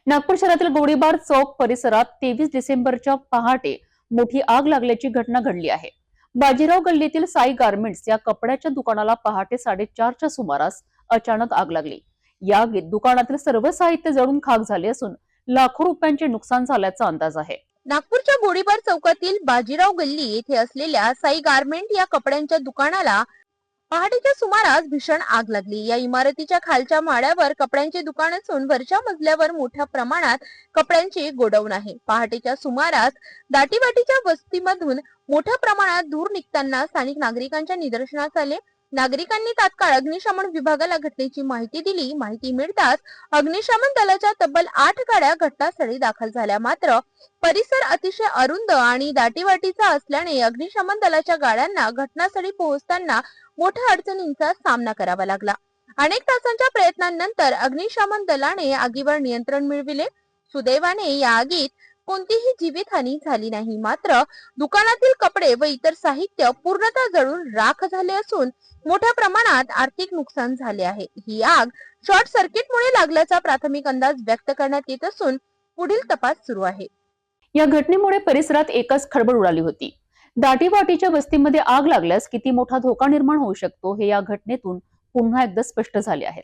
नागपूर शहरातील गोळीबार चौक परिसरात 23 डिसेंबरच्या पहाटे मोठी आग लागल्याची घटना घडली आहे। बाजीराव गल्लीतील साई गारमेंट्स या कपड्याच्या दुकानाला पहाटे 4:30च्या सुमारास अचानक आग लागली। या आगीत दुकानातील सर्व साहित्य जळून खाक झाले असून लाखो रुपयांचे नुकसान झाल्याचा अंदाज आहे। नागपूरच्या गोळीबार चौकातील बाजीराव गल्ली येथे असलेल्या साई गारमेंट या कपड्यांच्या दुकानाला पहाटेच्या सुमारास भीषण आग लागली। या इमारतीच्या खालच्या माळ्यावर कपड्यांचे दुकान असून वरच्या मजल्यावर मोठ्या प्रमाणात कपड्यांचे गोडाऊन आहे। पहाटेच्या सुमारास दाटीवाटीच्या वस्तीमधून मोठ्या प्रमाणात धूर निघताना स्थानिक नागरिकांच्या निदर्शनास आले। नागरिकांनी तात्काळ अग्निशमन विभागाला घटनेची माहिती दिली। माहिती मिळताच अग्निशमन दलाच्या तब्बल 8 गाड्या घटनास्थळी दाखल झाल्या। मात्र परिसर अतिशय अरुंद आणि दाटीवाटीचा असल्याने अग्निशमन दलाच्या गाड्यांना घटनास्थळी पोहोचताना मोठ्या अडचणींचा सामना करावा लागला। अनेक तासांच्या प्रयत्नांनंतर अग्निशमन दलाने आगीवर नियंत्रण मिळविले। सुदैवाने या आगीत कोणतीही जीवितहानी झाली नाही। मात्र दुकानातील कपडे व इतर साहित्य पूर्णतः जळून राख झाले असून मोठ्या प्रमाणात आर्थिक नुकसान झाले आहे। ही आग शॉर्ट सर्किटमुळे लागल्याचा प्राथमिक अंदाज व्यक्त करण्यात येत असून पुढील तपास सुरू आहे। या घटनेमुळे परिसरात एकच खळबळ उडाली होती। दाटीवाटीच्या वस्तीमध्ये आग लागल्यास किती मोठा धोका निर्माण होऊ शकतो हे या घटनेतून पुन्हा एकदा स्पष्ट झाले आहे।